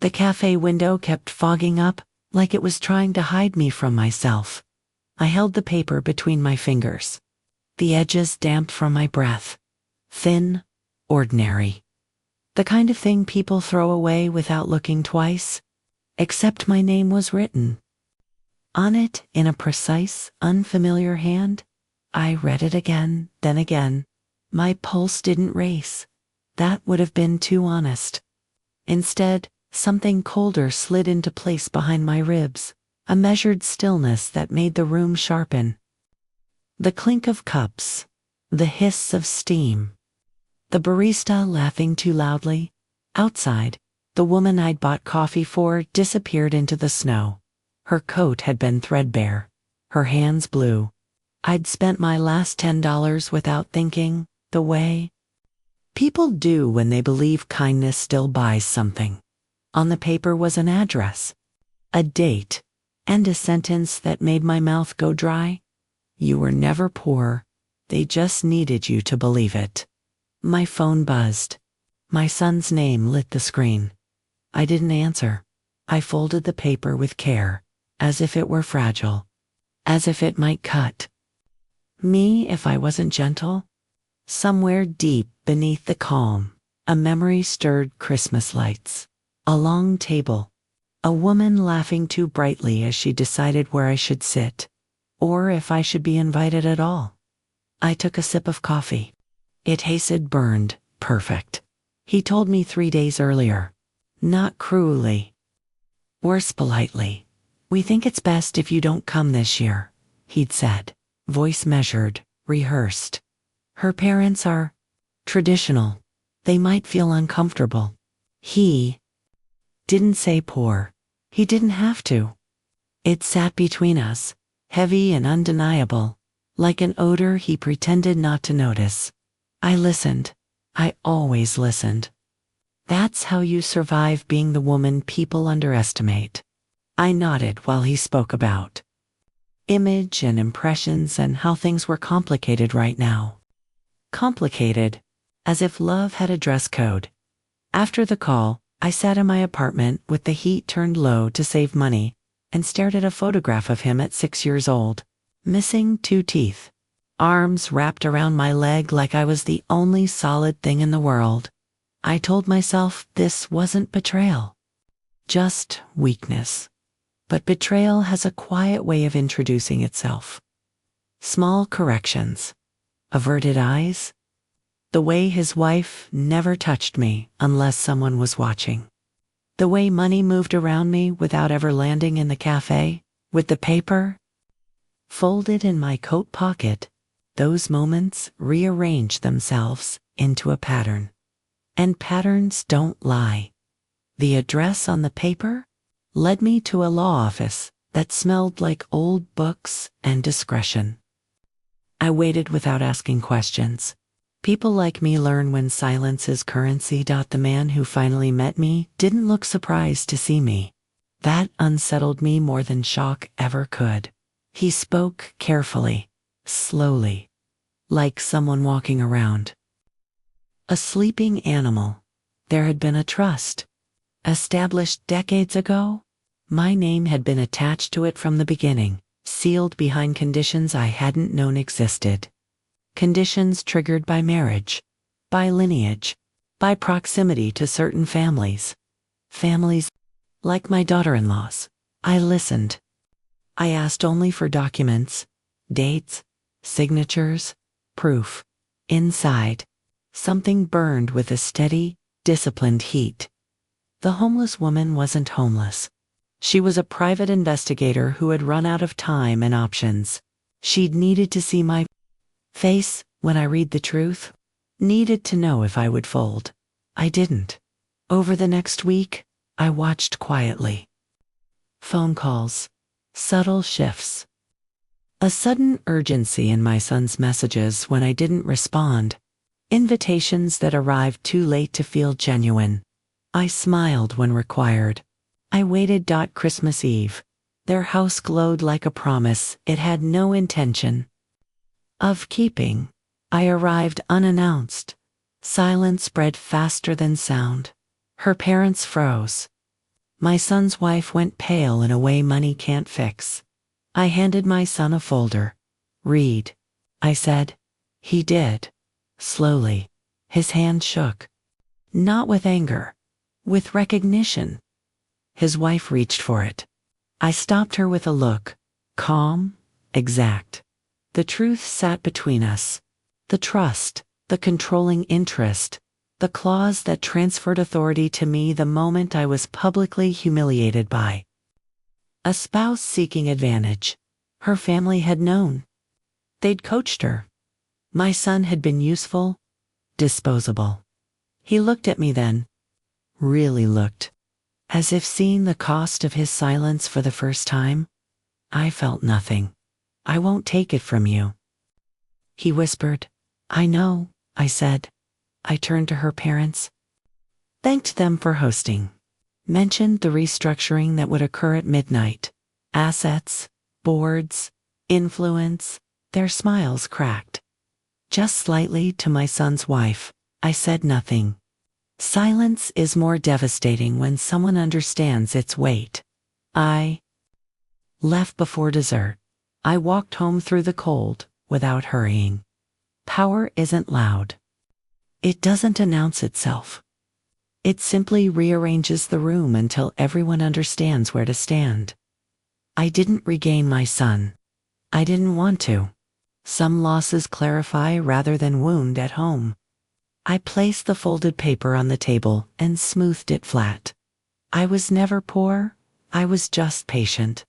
The cafe window kept fogging up, like it was trying to hide me from myself. I held the paper between my fingers. The edges damp from my breath. Thin, ordinary. The kind of thing people throw away without looking twice. Except my name was written. On it, in a precise, unfamiliar hand. I read it again, then again. My pulse didn't race. That would have been too honest. Instead, something colder slid into place behind my ribs, a measured stillness that made the room sharpen. The clink of cups, the hiss of steam. The barista laughing too loudly. Outside, the woman I'd bought coffee for disappeared into the snow. Her coat had been threadbare, her hands blue. I'd spent my last $10 without thinking, the way people do when they believe kindness still buys something. On the paper was an address, a date, and a sentence that made my mouth go dry. You were never poor. They just needed you to believe it. My phone buzzed. My son's name lit the screen. I didn't answer. I folded the paper with care, as if it were fragile, as if it might cut me if I wasn't gentle. Somewhere deep beneath the calm, a memory stirred Christmas lights. A long table. A woman laughing too brightly as she decided where I should sit, or if I should be invited at all. I took a sip of coffee. It tasted burned, perfect. He told me 3 days earlier. Not cruelly. Worse, politely. We think it's best if you don't come this year, he'd said, voice measured, rehearsed. Her parents are traditional. They might feel uncomfortable. He didn't say poor. He didn't have to. It sat between us, heavy and undeniable, like an odor he pretended not to notice. I listened. I always listened. That's how you survive being the woman people underestimate. I nodded while he spoke about image and impressions and how things were complicated right now. Complicated, as if love had a dress code. After the call, I sat in my apartment with the heat turned low to save money and stared at a photograph of him at 6 years old, missing 2 teeth, arms wrapped around my leg like I was the only solid thing in the world. I told myself this wasn't betrayal, just weakness. But betrayal has a quiet way of introducing itself. Small corrections, averted eyes, the way his wife never touched me unless someone was watching. The way money moved around me without ever landing in the cafe, with the paper folded in my coat pocket. Those moments rearrange themselves into a pattern. And patterns don't lie. The address on the paper led me to a law office that smelled like old books and discretion. I waited without asking questions. People like me learn when silence is currency. The man who finally met me didn't look surprised to see me. That unsettled me more than shock ever could. He spoke carefully, slowly, like someone walking around a sleeping animal. There had been a trust, established decades ago. My name had been attached to it from the beginning, sealed behind conditions I hadn't known existed. Conditions triggered by marriage, by lineage, by proximity to certain families. Families like my daughter-in-law's. I listened. I asked only for documents, dates, signatures, proof. Inside, something burned with a steady, disciplined heat. The homeless woman wasn't homeless. She was a private investigator who had run out of time and options. She'd needed to see my face when I read the truth, needed to know if I would fold. I didn't. Over the next week, I watched quietly. Phone calls, subtle shifts. A sudden urgency in my son's messages when I didn't respond. Invitations that arrived too late to feel genuine. I smiled when required. I waited. Christmas Eve. Their house glowed like a promise it had no intention of keeping. I arrived unannounced. Silence spread faster than sound. Her parents froze. My son's wife went pale in a way money can't fix. I handed my son a folder. "Read," I said. He did. Slowly. His hand shook. Not with anger. With recognition. His wife reached for it. I stopped her with a look. Calm, exact. The truth sat between us. The trust, the controlling interest, the clause that transferred authority to me the moment I was publicly humiliated by a spouse seeking advantage. Her family had known. They'd coached her. My son had been useful, disposable. He looked at me then. Really looked. As if seeing the cost of his silence for the first time. I felt nothing. "I won't take it from you." He whispered. "I know," I said. I turned to her parents. Thanked them for hosting. Mentioned the restructuring that would occur at midnight. Assets, boards, influence. Their smiles cracked. Just slightly to my son's wife, I said nothing. Silence is more devastating when someone understands its weight. I left before dessert. I walked home through the cold, without hurrying. Power isn't loud. It doesn't announce itself. It simply rearranges the room until everyone understands where to stand. I didn't regain my son. I didn't want to. Some losses clarify rather than wound at home. I placed the folded paper on the table and smoothed it flat. I was never poor. I was just patient.